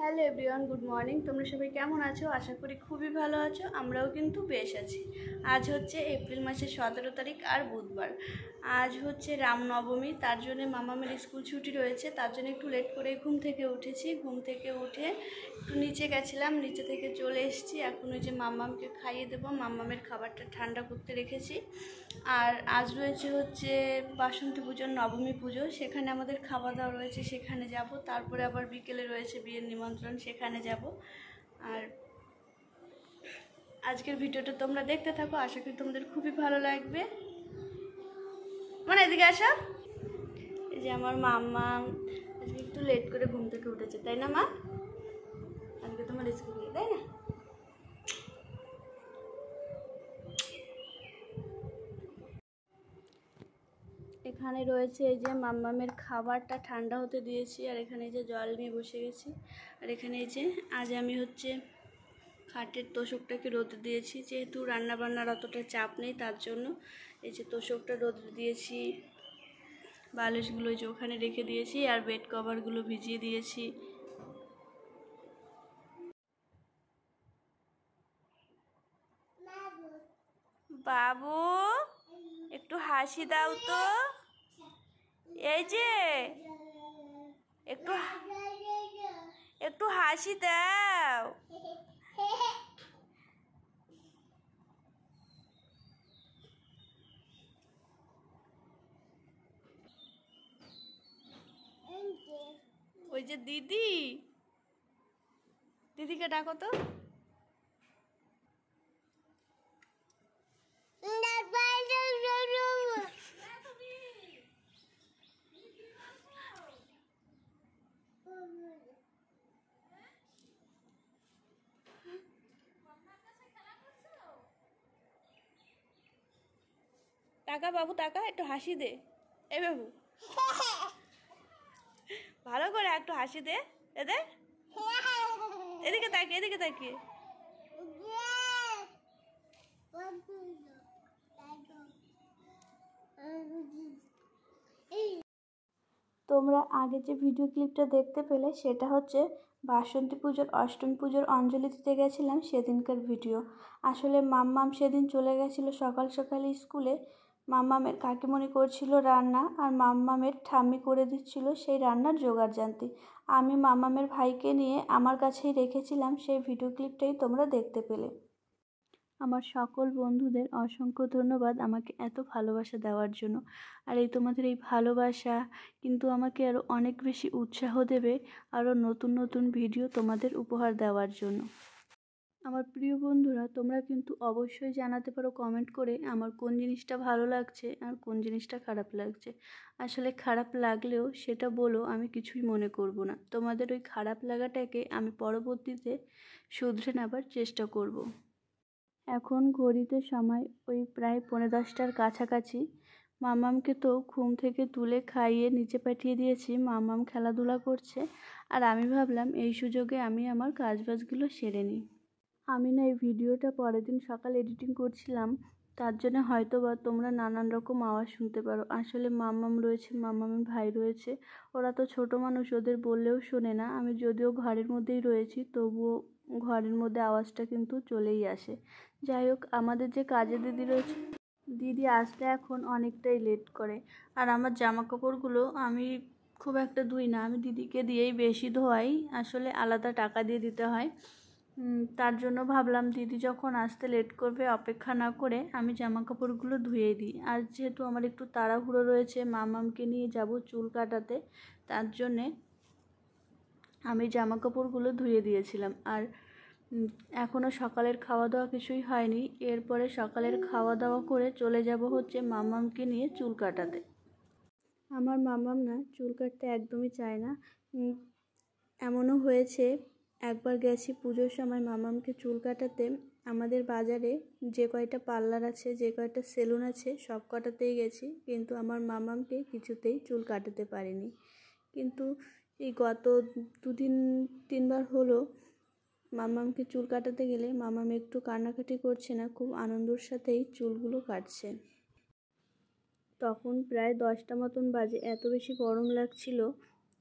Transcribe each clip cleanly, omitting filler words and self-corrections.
Hello everyone, good morning. তোমরা সবাই কেমন আছো? আশা করি খুবই ভালো আছো। আমরাও কিন্তু বেশ আছি। আজ হচ্ছে এপ্রিল মাসের 17 তারিখ আর বুধবার। আজ হচ্ছে রামনবমী, তার জন্য মামামের স্কুল ছুটি রয়েছে, তার জন্য একটু লেট করে ঘুম থেকে উঠেছি। ঘুম থেকে উঠে একটু নিচে গেছিলাম, নিচে থেকে চলে এসেছি। এখন ওই যে মামামকে খাইয়ে দেবো, মামামের খাবারটা ঠান্ডা করতে রেখেছি। আর আজ রয়েছে হচ্ছে বাসন্তী পুজোর নবমী পুজো, সেখানে আমাদের খাওয়া দাওয়া রয়েছে, সেখানে যাব। তারপরে আবার বিকেলে রয়েছে বিয়ের নিমন্ত্রণ, সেখানে যাব। আর আজকের ভিডিওটা তোমরা দেখতে থাকো, আশা করি তোমাদের খুবই ভালো লাগবে। মানে এদিকে আসো। এই যে আমার মাম্মা আজকে একটু লেট করে ঘুম থেকে উঠেছে, তাই না মা? আজকে তোমার স্কুল নেই, তাই না? এখানে রয়েছে এই যে মাম্মামের খাবারটা ঠান্ডা হতে দিয়েছি, আর এখানে এই যে জল নিয়ে বসে গেছি। আর এখানে এই যে আজ আমি হচ্ছে খাটের তোষকটাকে রোদে দিয়েছি, যেহেতু রান্নাবান্নার অতটা চাপ নেই, তার জন্য এই যে তোষকটা রোদে দিয়েছি। বালিশগুলো যে ওখানে রেখে দিয়েছি, আর বেড কভারগুলো ভিজিয়ে দিয়েছি। বাবু একটু হাসি দাও তো। এই যে একটু একটু হাসি দাও। ওই যে দিদি, দিদিকে ডাকো তো। টাকা বাবু, টাকা একটু হাসি দে। এই বাবু ভালো করে একটু হাসি দে। এদের এদিকে তাকিয়ে, এদিকে তাকিয়ে। তোমরা আগে যে ভিডিও ক্লিপটা দেখতে পেলে সেটা হচ্ছে বাসন্তী পুজোর অষ্টমী পুজোর অঞ্জলি দিতে গেছিলাম সেদিনকার ভিডিও। আসলে মাম্মাম সেদিন চলে গেছিলো সকাল সকালে স্কুলে। মাম্মামের কাকিমণি করছিল রান্না, আর মাম্মামের ঠাম্মি করে দিচ্ছিল সেই রান্নার জোগাড় জানতে। আমি মাম্মামের ভাইকে নিয়ে আমার কাছেই রেখেছিলাম, সেই ভিডিও ক্লিপটাই তোমরা দেখতে পেলে। আমার সকল বন্ধুদের অসংখ্য ধন্যবাদ আমাকে এত ভালোবাসা দেওয়ার জন্য। আর এই তোমাদের এই ভালোবাসা কিন্তু আমাকে আরও অনেক বেশি উৎসাহ দেবে আরও নতুন নতুন ভিডিও তোমাদের উপহার দেওয়ার জন্য। আমার প্রিয় বন্ধুরা, তোমরা কিন্তু অবশ্যই জানাতে পারো কমেন্ট করে আমার কোন জিনিসটা ভালো লাগছে আর কোন জিনিসটা খারাপ লাগছে। আসলে খারাপ লাগলেও সেটা বলো, আমি কিছুই মনে করব না। তোমাদের ওই খারাপ লাগাটাকে আমি পরবর্তীতে শুধরে নেবার চেষ্টা করব। এখন ঘড়িতে সময় ওই প্রায় 10:45টার কাছাকাছি। মামামকে তো ঘুম থেকে তুলে খাইয়ে নিচে পাঠিয়ে দিয়েছি, মামাম খেলাধুলা করছে। আর আমি ভাবলাম এই সুযোগে আমি আমার কাজবাজগুলো সেরে নিই। আমি না এই ভিডিওটা পরের দিন সকালে এডিটিং করছিলাম, তার জন্য হয়তো বা তোমরা নানান রকম আওয়াজ শুনতে পারো। আসলে মামাম রয়েছে, মামামের ভাই রয়েছে, ওরা তো ছোটো মানুষ, ওদের বললেও শোনে না। আমি যদিও ঘরের মধ্যেই রয়েছি, তবুও ঘরের মধ্যে আওয়াজটা কিন্তু চলেই আসে। যাই হোক, আমাদের যে কাজের দিদি রয়েছে, দিদি আসতে এখন অনেকটাই লেট করে। আর আমার জামা কাপড়গুলো আমি খুব একটা ধুই না, আমি দিদিকে দিয়েই বেশি ধোয়াই। আসলে আলাদা টাকা দিয়ে দিতে হয়। তার জন্য ভাবলাম দিদি যখন আসতে লেট করবে, অপেক্ষা না করে আমি জামা কাপড়গুলো ধুয়ে দিই। আর যেহেতু আমার একটু তাড়াহুড়ো রয়েছে, মামামকে নিয়ে যাব চুল কাটাতে, তার জন্যে আমি জামা কাপড়গুলো ধুয়ে দিয়েছিলাম। আর এখনও সকালের খাওয়া দাওয়া কিছুই হয়নি। এরপরে সকালের খাওয়া দাওয়া করে চলে যাব হচ্ছে মামামকে নিয়ে চুল কাটাতে। আমার মামাম না চুল কাটতে একদমই চায় না। এমনও হয়েছে, একবার গেছি পুজোর সময় মামামকে চুল কাটাতে। আমাদের বাজারে যে কয়টা পার্লার আছে, যে কয়টা সেলুন আছে, সব কটাতেই গেছি, কিন্তু আমার মামামকে কিছুতেই চুল কাটাতে পারিনি। কিন্তু এই গত 2-3 বার হলো মামামকে চুল কাটাতে গেলে মামাম একটু কান্নাকাটি করছে না, খুব আনন্দের সাথেই চুলগুলো কাটছে। তখন প্রায় 10টা মতন বাজে, এত বেশি গরম লাগছিল।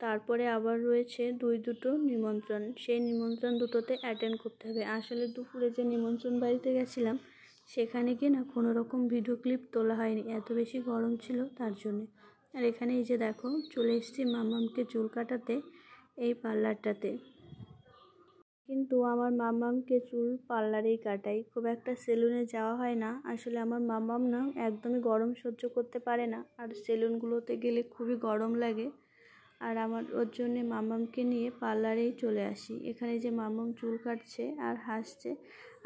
তারপরে আবার রয়েছে দুটো নিমন্ত্রণ, সেই নিমন্ত্রণ দুটোতে অ্যাটেন্ড করতে হবে। আসলে দুপুরে যে নিমন্ত্রণ বাড়িতে গেছিলাম সেখানে গিয়ে না কোনো রকম ভিডিও ক্লিপ তোলা হয়নি, এত বেশি গরম ছিল তার জন্যে। আর এখানে এই যে দেখো চলে এসেছি মাম্মামকে চুল কাটাতে এই পার্লারটাতে। কিন্তু আমার মাম্মামকে চুল পার্লারেই কাটাই, খুব একটা সেলুনে যাওয়া হয় না। আসলে আমার মাম্মাম না একদমই গরম সহ্য করতে পারে না, আর সেলুনগুলোতে গেলে খুবই গরম লাগে। আর আমার ওর জন্যে মাম্মামকে নিয়ে পার্লারেই চলে আসি। এখানে যে মাম্মাম চুল কাটছে আর হাসছে,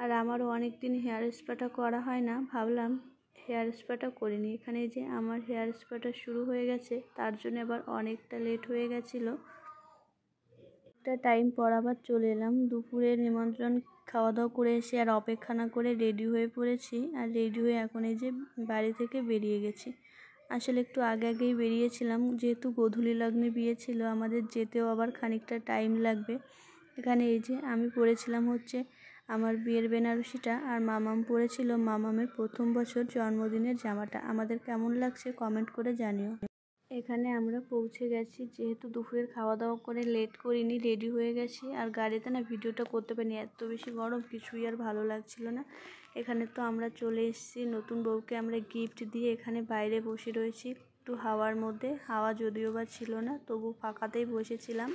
আর আমারও অনেক দিন হেয়ার স্পাটা করা হয় না, ভাবলাম হেয়ার স্পাটা করে নিই। এখানে যে আমার হেয়ার স্পাটা শুরু হয়ে গেছে, তার জন্য আবার অনেকটা লেট হয়ে গেছিলো। একটা টাইম পর আবার চলে এলাম। দুপুরের নিমন্ত্রণ খাওয়া দাওয়া করে এসে আর অপেক্ষা না করে রেডি হয়ে পড়েছি। আর রেডি হয়ে এখন এই যে বাড়ি থেকে বেরিয়ে গেছি। আসলে একটু আগেই বেরিয়েছিলাম, যেহেতু গোধূলি লগ্নে বিয়ে ছিল, আমাদের যেতেও আবার খানিকটা টাইম লাগবে। এখানে এই যে আমি পরেছিলাম হচ্ছে আমার বিয়ের বেনারসিটা, আর মামাম পরেছিল মামামের প্রথম বছর জন্মদিনের জামাটা। আমাদের কেমন লাগছে কমেন্ট করে জানিও। এখানে আমরা পৌঁছে গেছি, যেহেতু দুপুরের খাওয়া দাওয়া করে লেট করিনি, রেডি হয়ে গেছি। আর গাড়িতে না ভিডিওটা করতে পারিনি, এত বেশি গরম কিছুই আর ভালো লাগছিল না। এখানে তো আমরা চলে এসেছি, নতুন বউকে আমরা গিফট দিয়ে এখানে বাইরে বসে রয়েছি একটু হাওয়ার মধ্যে। হাওয়া যদিও বা ছিল না, তবু ফাঁকাতেই বসেছিলাম।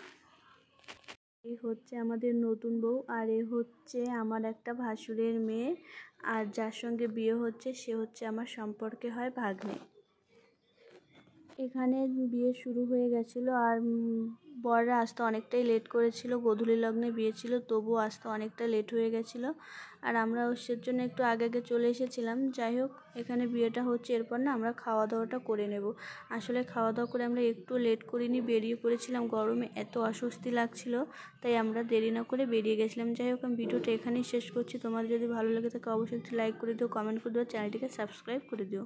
এই হচ্ছে আমাদের নতুন বউ, আর এ হচ্ছে আমার একটা ভাসুরের মেয়ে, আর যার সঙ্গে বিয়ে হচ্ছে সে হচ্ছে আমার সম্পর্কে হয় ভাগ্নে। এখানে বিয়ে শুরু হয়ে গেছিলো, আর বররা আসতে অনেকটাই লেট করেছিল। গোধূলি লগ্নে বিয়ে ছিল, তবুও আসতে অনেকটা লেট হয়ে গেছিলো। আর আমরা ওর জন্য একটু আগে চলে এসেছিলাম। যাই হোক, এখানে বিয়েটা হচ্ছে, এরপর না আমরা খাওয়া দাওয়াটা করে নেব। আসলে খাওয়া দাওয়া করে আমরা একটু লেট করিনি, বেরিয়ে পড়েছিলাম। গরমে এত অস্বস্তি লাগছিল, তাই আমরা দেরি না করে বেরিয়ে গেছিলাম। যাই হোক, আমি ভিডিওটা এখানেই শেষ করছি। তোমাদের যদি ভালো লাগে থাকে অবশ্যই একটু লাইক করে দিও, কমেন্ট করে দিও, চ্যানেলটিকে সাবস্ক্রাইব করে দিও।